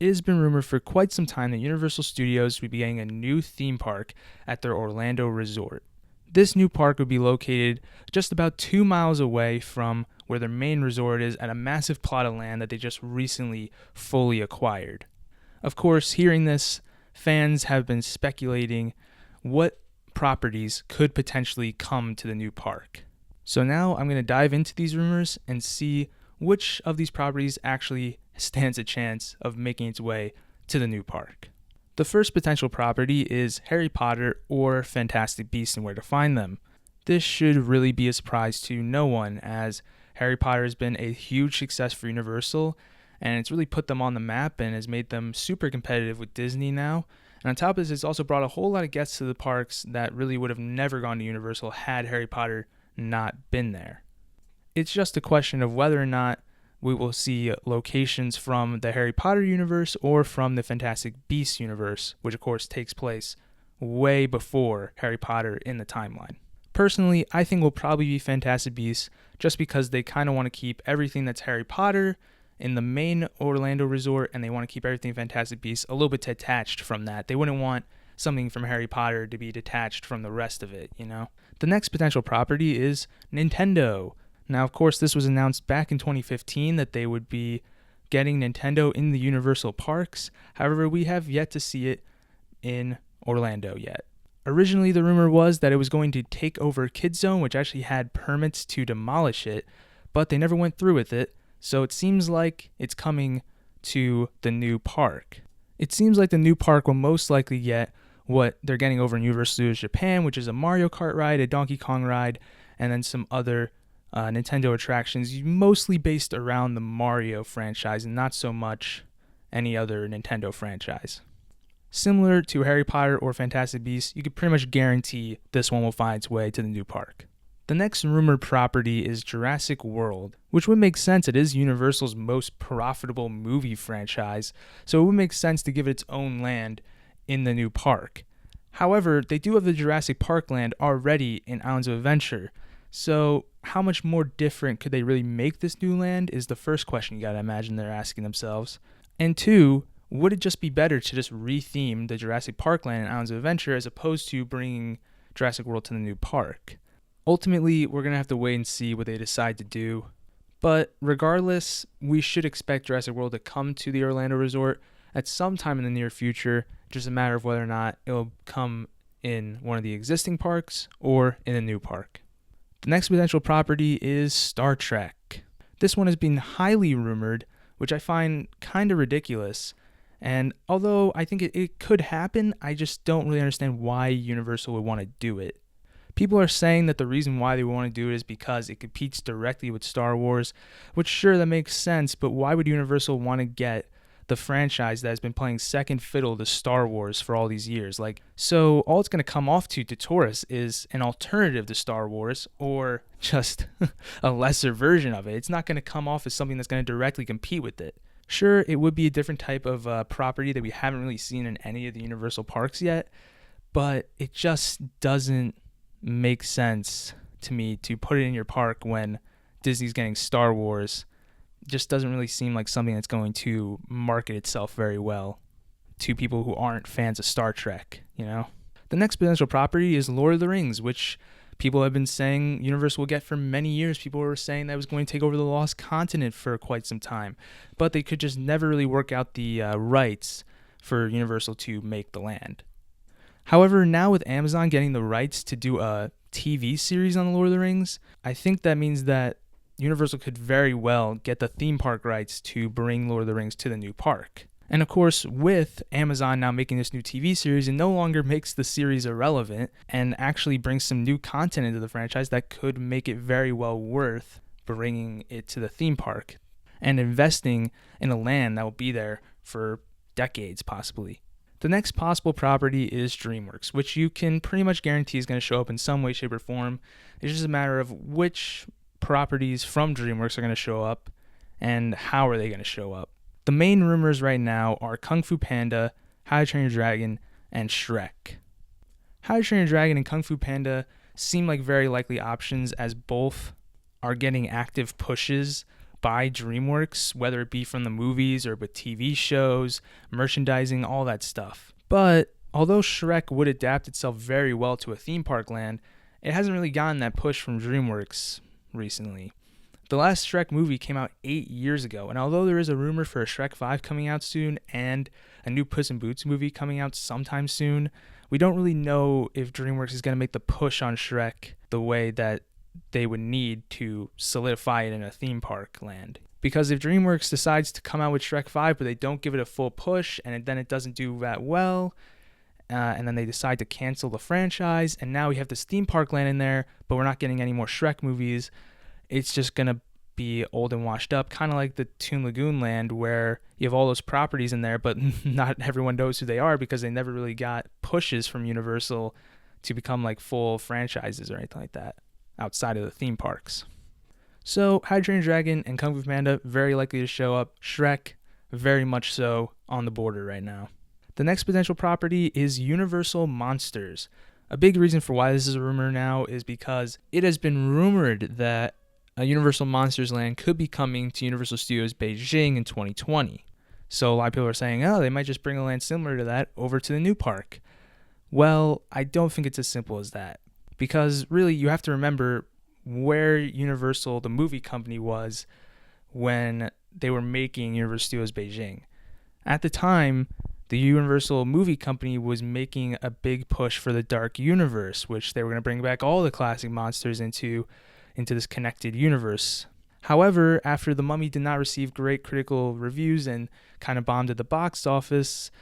It has been rumored for quite some time that Universal Studios would be getting a new theme park at their Orlando resort. This new park would be located just about 2 miles away from where their main resort is at a massive plot of land that they just recently fully acquired. Of course, hearing this, fans have been speculating what properties could potentially come to the new park. So now I'm going to dive into these rumors and see which of these properties actually stands a chance of making its way to the new park. The first potential property is Harry Potter or Fantastic Beasts and where to find them. This should really be a surprise to no one, as Harry Potter has been a huge success for Universal, and it's really put them on the map and has made them super competitive with Disney now. And on top of this, it's also brought a whole lot of guests to the parks that really would have never gone to Universal had Harry Potter not been there. It's just a question of whether or not we will see locations from the Harry Potter universe or from the Fantastic Beasts universe, which of course takes place way before Harry Potter in the timeline. Personally, I think will probably be Fantastic Beasts just because they kind of want to keep everything that's Harry Potter in the main Orlando resort, and they want to keep everything Fantastic Beasts a little bit detached from that. They wouldn't want something from Harry Potter to be detached from the rest of it, you know? The next potential property is Nintendo. Now, of course, this was announced back in 2015 that they would be getting Nintendo in the Universal parks. However, we have yet to see it in Orlando yet. Originally, the rumor was that it was going to take over Kid Zone, which actually had permits to demolish it, but they never went through with it, so it seems like it's coming to the new park. It seems like the new park will most likely get what they're getting over in Universal Studios Japan, which is a Mario Kart ride, a Donkey Kong ride, and then some other Nintendo attractions, mostly based around the Mario franchise and not so much any other Nintendo franchise. Similar to Harry Potter or Fantastic Beasts, you could pretty much guarantee this one will find its way to the new park. The next rumored property is Jurassic World, which would make sense. It is Universal's most profitable movie franchise, so it would make sense to give it its own land in the new park. However, they do have the Jurassic Park land already in Islands of Adventure, so how much more different could they really make this new land is the first question you gotta imagine they're asking themselves. And two, would it just be better to just re-theme the Jurassic Park land in Islands of Adventure as opposed to bringing Jurassic World to the new park? Ultimately, we're gonna have to wait and see what they decide to do. But regardless, we should expect Jurassic World to come to the Orlando resort at some time in the near future, just a matter of whether or not it'll come in one of the existing parks or in a new park. The next potential property is Star Trek. This one has been highly rumored, which I find kind of ridiculous. And although I think it could happen, I just don't really understand why Universal would want to do it. People are saying that the reason why they want to do it is because it competes directly with Star Wars, which sure, that makes sense, but why would Universal want to get the franchise that has been playing second fiddle to Star Wars for all these years? So all it's going to come off to tourists is an alternative to Star Wars or just a lesser version of it. It's not going to come off as something that's going to directly compete with it. Sure, it would be a different type of property that we haven't really seen in any of the Universal parks yet, but it just doesn't make sense to me to put it in your park when Disney's getting Star Wars. Just doesn't really seem like something that's going to market itself very well to people who aren't fans of Star Trek, you know? The next potential property is Lord of the Rings, which people have been saying Universal will get for many years. People were saying that it was going to take over the Lost Continent for quite some time, but they could just never really work out the rights for Universal to make the land. However, now with Amazon getting the rights to do a TV series on the Lord of the Rings, I think that means that Universal could very well get the theme park rights to bring Lord of the Rings to the new park. And of course, with Amazon now making this new TV series, it no longer makes the series irrelevant and actually brings some new content into the franchise that could make it very well worth bringing it to the theme park and investing in a land that will be there for decades possibly. The next possible property is Dreamworks, which you can pretty much guarantee is going to show up in some way, shape, or form. It's just a matter of which properties from Dreamworks are going to show up and how are they going to show up. The main rumors right now are Kung Fu Panda, How to Train Your Dragon, and Shrek. How to Train Your Dragon and Kung Fu Panda seem like very likely options as both are getting active pushes, by Dreamworks, whether it be from the movies or with TV shows, merchandising, all that stuff. But although Shrek would adapt itself very well to a theme park land, it hasn't really gotten that push from Dreamworks recently. The last Shrek movie came out 8 years ago, and although there is a rumor for a Shrek 5 coming out soon and a new Puss in Boots movie coming out sometime soon, we don't really know if DreamWorks is going to make the push on Shrek the way that they would need to solidify it in a theme park land. Because if DreamWorks decides to come out with Shrek 5 but they don't give it a full push and then it doesn't do that well, and then they decide to cancel the franchise, and now we have this theme park land in there, but we're not getting any more Shrek movies, it's just going to be old and washed up, kind of like the Toon Lagoon land where you have all those properties in there, but not everyone knows who they are because they never really got pushes from Universal to become like full franchises or anything like that outside of the theme parks. So How to Train Your Dragon and Kung Fu Panda very likely to show up. Shrek very much so on the border right now. The next potential property is Universal Monsters. A big reason for why this is a rumor now is because it has been rumored that a Universal Monsters land could be coming to Universal Studios Beijing in 2020. So a lot of people are saying, oh, they might just bring a land similar to that over to the new park. Well, I don't think it's as simple as that. Because really, you have to remember where Universal, the movie company, was when they were making Universal Studios Beijing. At the time, the Universal movie company was making a big push for the Dark Universe, which they were going to bring back all the classic monsters into this connected universe. However, after The Mummy did not receive great critical reviews and kind of bombed at the box office,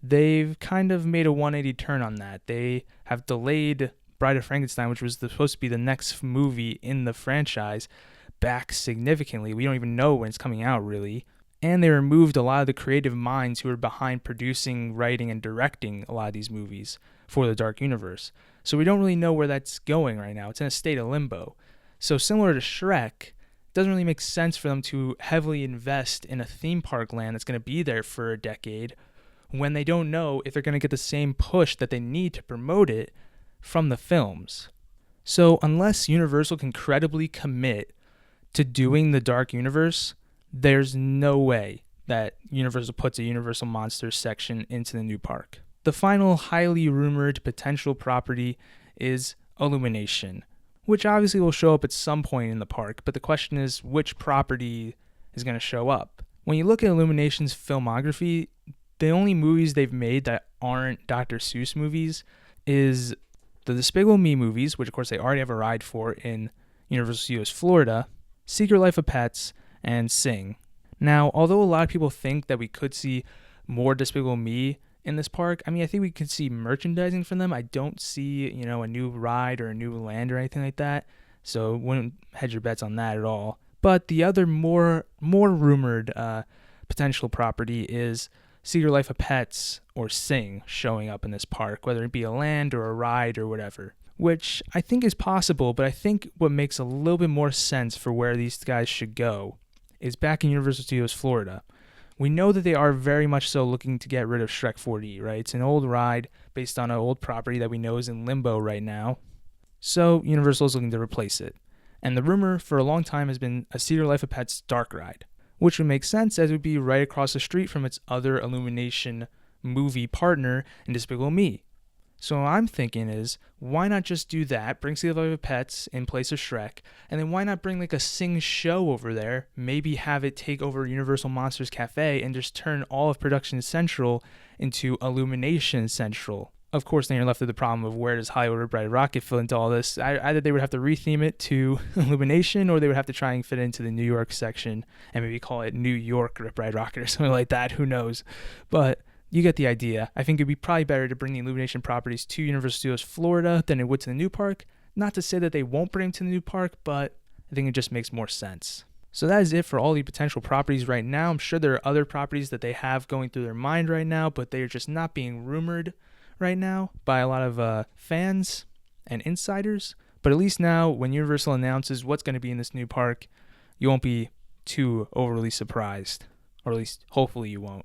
they've kind of made a 180 turn on that. They have delayed Bride of Frankenstein, which was supposed to be the next movie in the franchise, back significantly. We don't even know when it's coming out, really. And they removed a lot of the creative minds who were behind producing, writing, and directing a lot of these movies for the Dark Universe. So we don't really know where that's going right now. It's in a state of limbo. So similar to Shrek, it doesn't really make sense for them to heavily invest in a theme park land that's going to be there for a decade when they don't know if they're going to get the same push that they need to promote it from the films. So unless Universal can credibly commit to doing the Dark Universe, there's no way that Universal puts a Universal Monsters section into the new park. The final highly rumored potential property is Illumination, which obviously will show up at some point in the park, but the question is which property is going to show up. When you look at Illumination's filmography, the only movies they've made that aren't Dr. Seuss movies is the Despicable Me movies, which of course they already have a ride for in Universal Studios Florida, Secret Life of Pets, and Sing. Now, although a lot of people think that we could see more Despicable Me in this park, I think we could see merchandising from them. I don't see, a new ride or a new land or anything like that, so wouldn't hedge your bets on that at all. But the other more rumored potential property is Secret Life of Pets or Sing showing up in this park, whether it be a land or a ride or whatever, which I think is possible, but I think what makes a little bit more sense for where these guys should go is back in Universal Studios Florida. We know that they are very much so looking to get rid of Shrek 4D, right? It's an old ride based on an old property that we know is in limbo right now. So Universal is looking to replace it. And the rumor for a long time has been a Secret Life of Pets dark ride, which would make sense as it would be right across the street from its other Illumination movie partner in Despicable Me. So what I'm thinking is, why not just do that, bring Secret Life of Pets in place of Shrek, and then why not bring like a Sing show over there, maybe have it take over Universal Monsters Cafe and just turn all of Production Central into Illumination Central. Of course, then you're left with the problem of where does Hollywood Rip Ride Rocket fit into all this. Either they would have to retheme it to Illumination, or they would have to try and fit it into the New York section and maybe call it New York Rip Ride Rocket or something like that. Who knows? But you get the idea. I think it'd be probably better to bring the Illumination properties to Universal Studios Florida than it would to the new park. Not to say that they won't bring them to the new park, but I think it just makes more sense. So that is it for all the potential properties right now. I'm sure there are other properties that they have going through their mind right now, but they are just not being rumored right now by a lot of fans and insiders. But at least now, when Universal announces what's going to be in this new park, you won't be too overly surprised. Or at least, hopefully you won't.